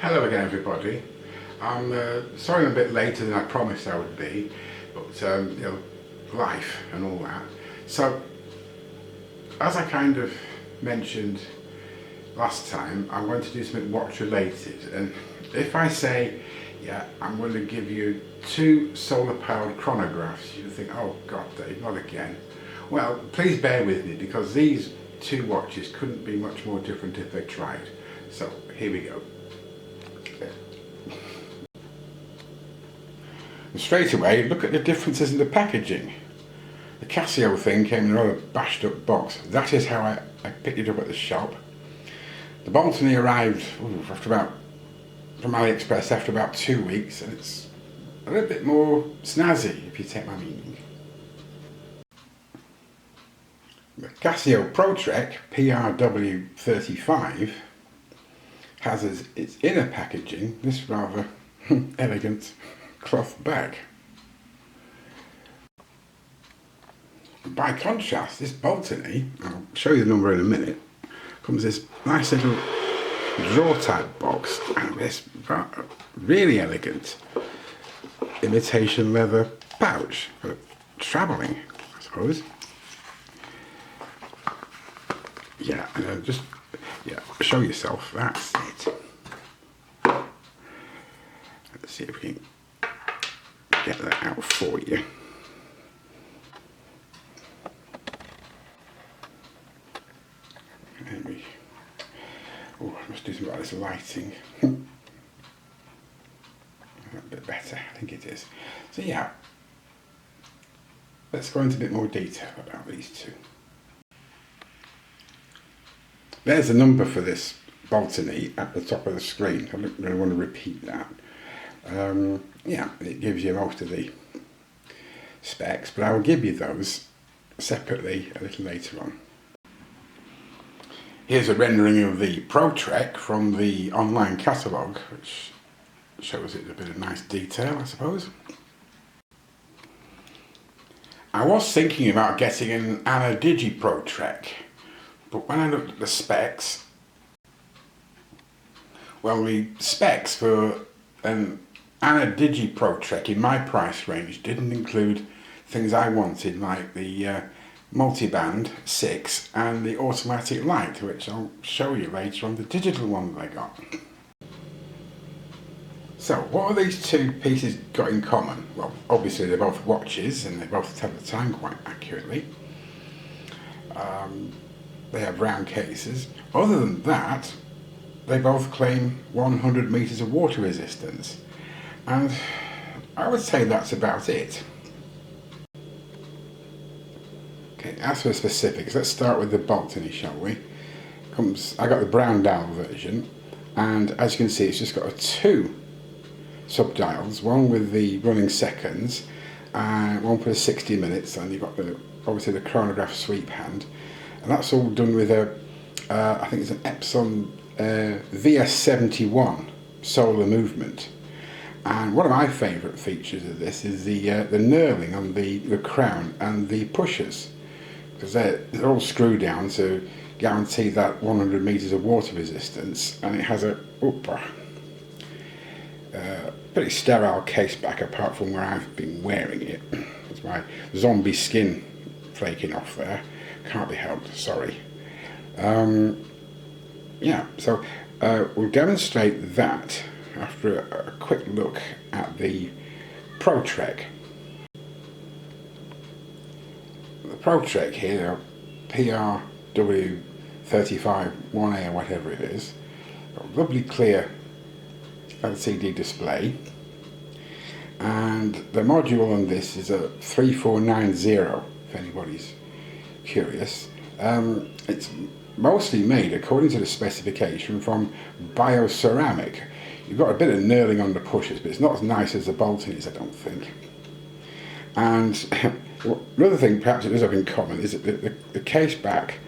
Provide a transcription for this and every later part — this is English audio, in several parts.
Hello again, everybody. I'm sorry I'm a bit later than I promised I would be, but life and all that. So, as I kind of mentioned last time, I'm going to do something watch related, and if I say, yeah, I'm going to give you 2 solar powered chronographs, you think, oh God, Dave, not again. Well, please bear with me because these 2 watches couldn't be much more different if they tried. So, here we go. And straight away, look at the differences in the packaging. The Casio thing came in a rather bashed up box. That is how I picked it up at the shop. The Bolton arrived from AliExpress after about 2 weeks, and it's a little bit more snazzy, if you take my meaning. The Casio ProTrek PRW35 has as its inner packaging this rather elegant cloth bag. By contrast, this Bolton, I'll show you the number in a minute, comes this nice little drawer type box and this really elegant imitation leather pouch for travelling, I suppose. Yeah, and just show yourself, that's it. Let's see if we can get that out for you. Oh, I must do something about this lighting. A bit better, I think it is. So yeah, let's go into a bit more detail about these 2. There's the number for this Bolton at the top of the screen. I don't really want to repeat that. Yeah, it gives you most of the specs, but I will give you those separately a little later on. Here's a rendering of the ProTrek from the online catalogue, which shows it a bit of nice detail, I suppose. I was thinking about getting an Anadigi ProTrek, but when I looked at the specs, well, the specs for an Anadigi ProTrek in my price range didn't include things I wanted, like the multiband 6 and the automatic light, which I'll show you later on the digital one that I got. So what have these 2 pieces got in common? Well, obviously they're both watches and they both tell the time quite accurately. They have round cases. Other than that, they both claim 100 meters of water resistance, and I would say that's about it. Okay, as for specifics, let's start with the Bolton, shall we? I got the brown dial version, and as you can see, it's just got 2 sub-dials, one with the running seconds, and one for the 60 minutes, and you've got obviously the chronograph sweep hand, and that's all done with I think it's an Epson VS71 solar movement. And one of my favourite features of this is the knurling on the crown and the pushers, because they're all screw down to guarantee that 100 meters of water resistance, and it has a pretty sterile case back apart from where I've been wearing it. It's my zombie skin flaking off there, can't be helped, sorry. Yeah, so we'll demonstrate that after a quick look at the ProTrek. The ProTrek here, PRW35 1A or whatever it is, got a lovely clear LCD display, and the module on this is a 3490 if anybody's curious. It's mostly made, according to the specification, from bioceramic. You've got a bit of knurling on the pushers, but it's not as nice as the Bolton is, I don't think. And another thing perhaps it does have in common is that the case back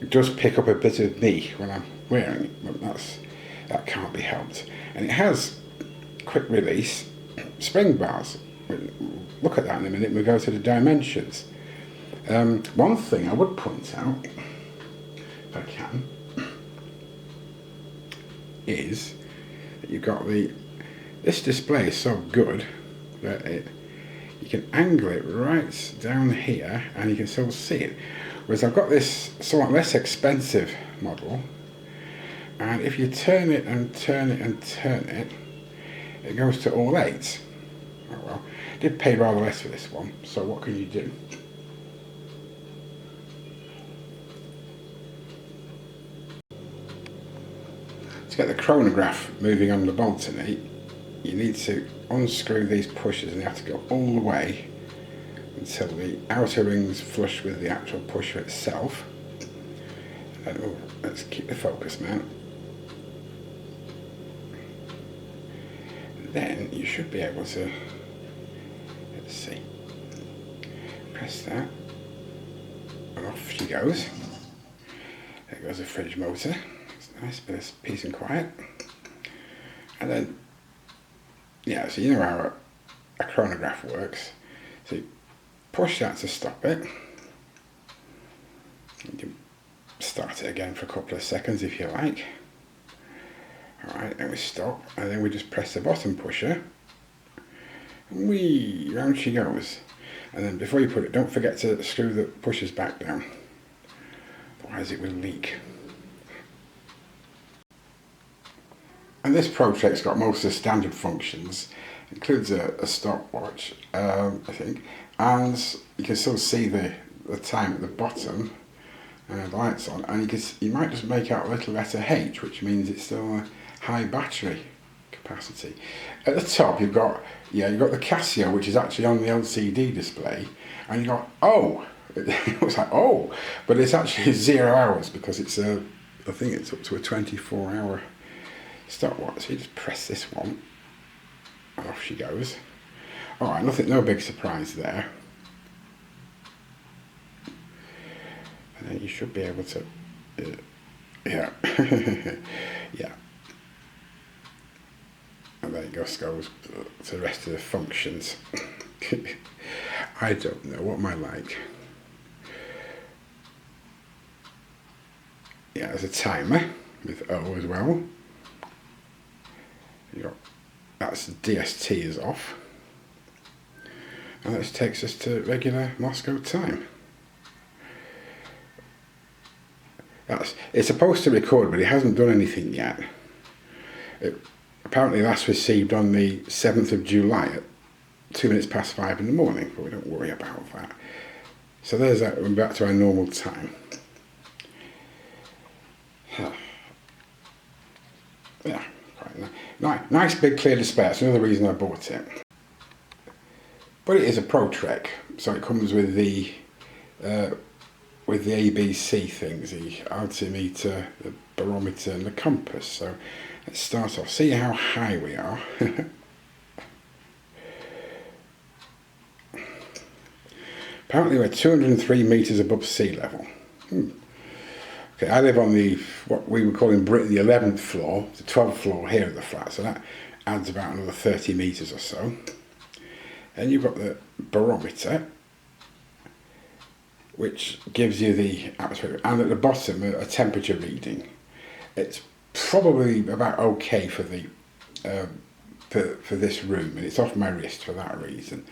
does pick up a bit of me when I'm wearing it, but that can't be helped. And it has quick release spring bars. We'll look at that in a minute when we go to the dimensions. One thing I would point out, if I can, is that you've got this display is so good that you can angle it right down here and you can still see it. Whereas I've got this somewhat less expensive model, and if you turn it and turn it and turn it, it goes to all 8. Oh well, I did pay rather less for this one, so what can you do? To get the chronograph moving on the Boltony, you need to unscrew these pushers and you have to go all the way until the outer ring's flush with the actual pusher itself. And then, let's keep the focus mount. And then you should be able to, let's see, press that and off she goes. There goes the fridge motor. It's nice, bit of peace and quiet. And then, yeah, so you know how a chronograph works. So you push that to stop it. You can start it again for a couple of seconds if you like. Alright, then we stop, and then we just press the bottom pusher. And whee, round she goes. And then before you put it, don't forget to screw the pushers back down. Otherwise it will leak. And this Pro-Trek's got most of the standard functions. It includes a stopwatch, I think, and you can still see the time at the bottom, the lights on, and you might just make out a little letter H, which means it's still a high battery capacity. At the top you've got the Casio, which is actually on the LCD display, and you've got O. It looks like O, but it's actually 0 hours because it's I think it's up to a 24-hour stopwatch. So you just press this one and off she goes. Alright, no big surprise there. And then you should be able to, yeah, yeah. And then it goes to the rest of the functions. I don't know, what am I like? Yeah, there's a timer with O as well. That's DST is off. And this takes us to regular Moscow time. It's supposed to record, but it hasn't done anything yet. It apparently last received on the 7th of July at 2 minutes past 5 in the morning, but we don't worry about that. So there's that, we're back to our normal time. Yeah, quite nice big clear display. That's another reason I bought it. But it is a Pro-Trek, so it comes with the ABC things, the altimeter, the barometer and the compass. So let's start off, see how high we are. Apparently we're 203 metres above sea level. Okay, I live on what we would call in Britain the 11th floor, the 12th floor here at the flat, so that adds about another 30 metres or so. Then you've got the barometer, which gives you the atmosphere, and at the bottom a temperature reading. It's probably about okay for the for this room, and it's off my wrist for that reason.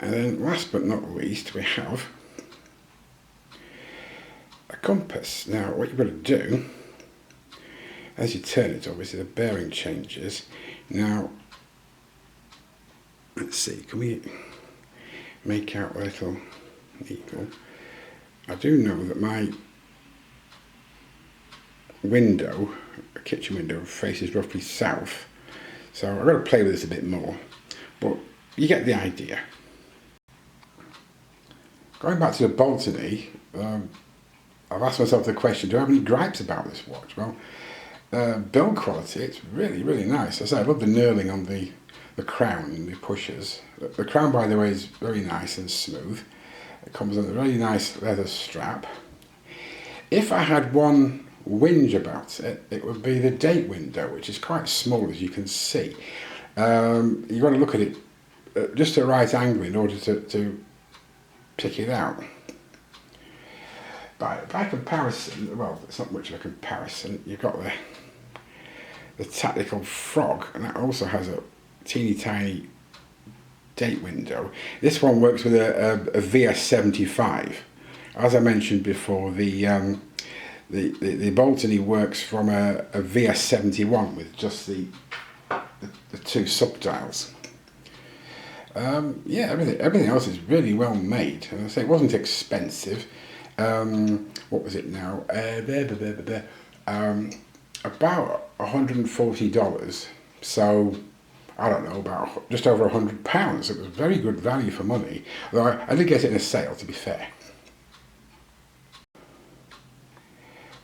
And then last but not least we have a compass. Now what you've got to do, as you turn it, obviously the bearing changes. Now let's see, can we make out a little needle? I do know that my window, a kitchen window, faces roughly south, so I've got to play with this a bit more, but you get the idea. Going back to the Boltony, I've asked myself the question, do I have any gripes about this watch? Well, build quality, it's really, really nice. As I say, I love the knurling on the crown and the pushers. The crown, by the way, is very nice and smooth. It comes with a really nice leather strap. If I had one whinge about it, it would be the date window, which is quite small, as you can see. You've got to look at it just at a right angle in order to pick it out. By comparison, well, it's not much of a comparison. You've got the tactical frog, and that also has a teeny tiny date window. This one works with a VS75. As I mentioned before, the Boltony works from a VS71 with just the two subdials. Yeah, everything else is really well made, and I say it wasn't expensive. What was it now? About $140. So I don't know, about just over £100. It was very good value for money. Although I did get it in a sale, to be fair.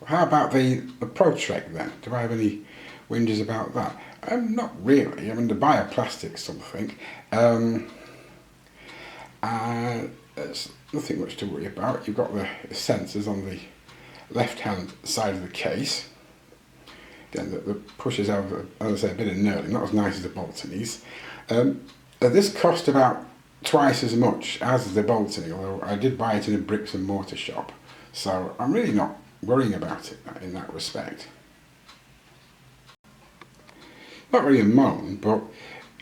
How about the Pro Trek then? Do I have any whinges about that? Not really. I mean, to buy a plastic something, there's nothing much to worry about. You've got the sensors on the left-hand side of the case. Again, the pushes have, as I say, a bit of knurling, not as nice as the Boltony's. This cost about twice as much as the Boltony, although I did buy it in a bricks and mortar shop, so I'm really not worrying about it in that respect. Not really a moan, but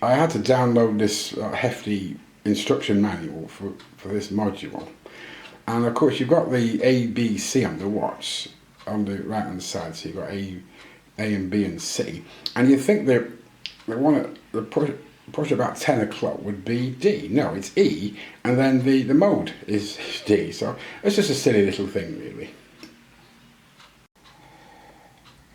I had to download this hefty instruction manual for this module, and of course you've got the A, B, C on the watch on the right hand side, so you've got A and B and C, and you think that the push about 10 o'clock would be D. No, it's E, and then the mode is D, so it's just a silly little thing really.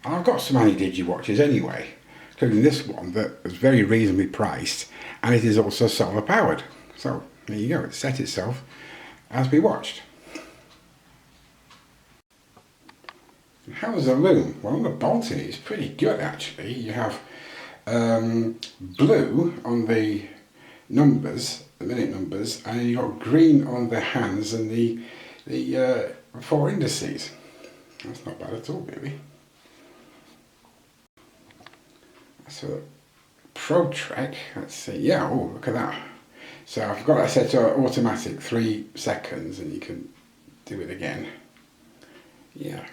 And I've got some Digi watches anyway, including this one that is very reasonably priced, and it is also solar powered. So there you go, it set itself as we watched. How's the loom? Well, on the Boltony it's pretty good actually. You have blue on the numbers, the minute numbers, and you've got green on the hands and the 4 indices. That's not bad at all really. So Pro Trek, let's see, yeah, oh look at that. So I've got that set to automatic 3 seconds and you can do it again. Yeah.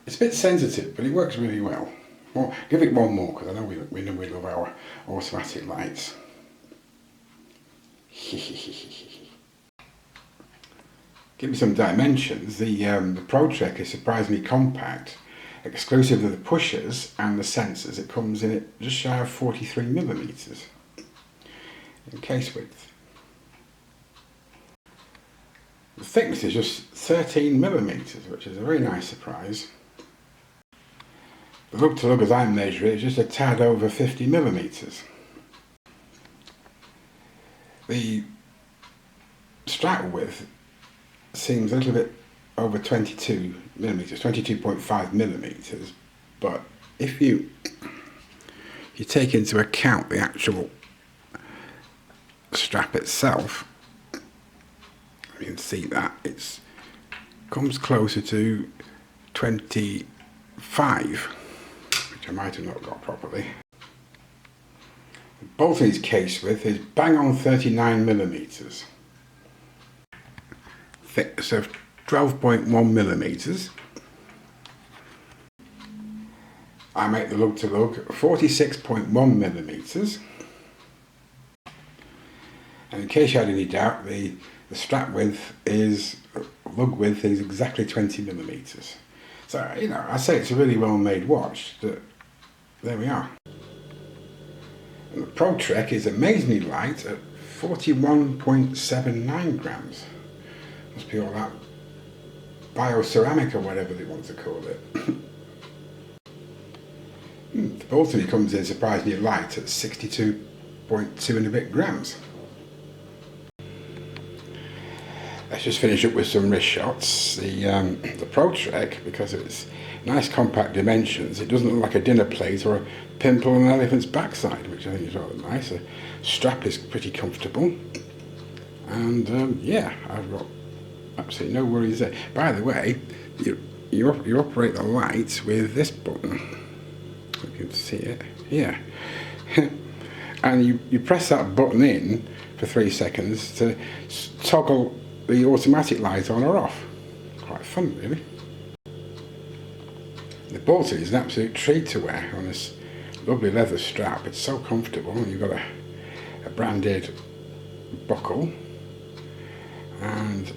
It's a bit sensitive, but it works really well. Well, give it one more, because I know we love our automatic lights. Give me some dimensions. The Pro Trek is surprisingly compact. Exclusive of the pushers and the sensors, it comes in at just shy of 43mm in case width. The thickness is just 13mm, which is a very nice surprise. The lug to lug as I measure it is just a tad over 50mm. The strap width seems a little bit over 22mm, 22.5mm, but if you take into account the actual strap itself, you can see that it comes closer to 25, which I might have not got properly. The Boltony's case width is bang on 39mm. Thickness of 12.1mm. I make the lug to lug 46.1mm. And in case you had any doubt, the strap width lug width is exactly 20mm. So, you know, I say it's a really well made watch. There we are. And the Pro Trek is amazingly light at 41.79 grams. Must be all that bioceramic or whatever they want to call it. The Boltony comes in surprisingly light at 62.2 and a bit grams. Let's just finish up with some wrist shots. The Pro Trek, because of its nice compact dimensions, it doesn't look like a dinner plate or a pimple on an elephant's backside, which I think is rather nice. The strap is pretty comfortable, and yeah, I've got absolutely no worries there. By the way, you operate the light with this button. You can see it here. And you press that button in for 3 seconds to toggle the automatic light on or off. Quite fun really. The Boltony is an absolute treat to wear on this lovely leather strap. It's so comfortable. You've got a branded buckle, and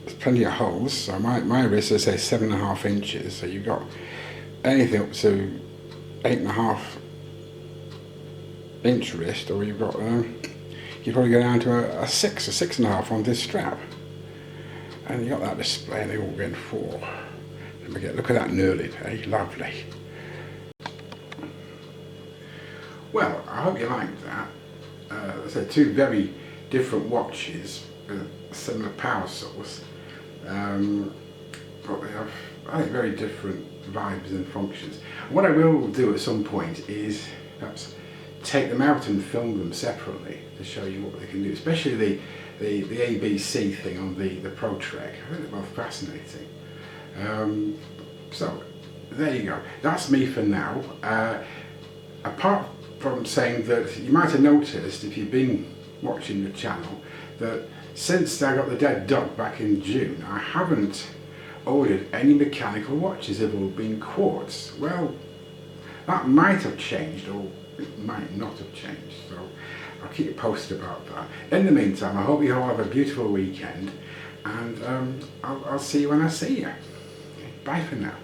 there's plenty of holes. So my wrist is say 7.5 inches. So you've got anything up to 8.5 inch wrist, or you've got you probably go down to a 6 or 6.5 on this strap, and you got that display, and they all get 4. Look at that knurling, eh? Lovely. Well, I hope you liked that. So 2 very different watches with a similar power source, but they have, I think, very different vibes and functions. What I will do at some point is perhaps take them out and film them separately to show you what they can do, especially the ABC thing on the Pro Trek. I think they're both fascinating. So there you go. That's me for now. Apart from saying that you might have noticed, if you've been watching the channel, that since I got the Dead Dog back in June, I haven't ordered any mechanical watches. They've all been quartz. Well, that might have changed, or it might not have changed, so I'll keep you posted about that. In the meantime, I hope you all have a beautiful weekend, and I'll see you when I see you. Bye for now.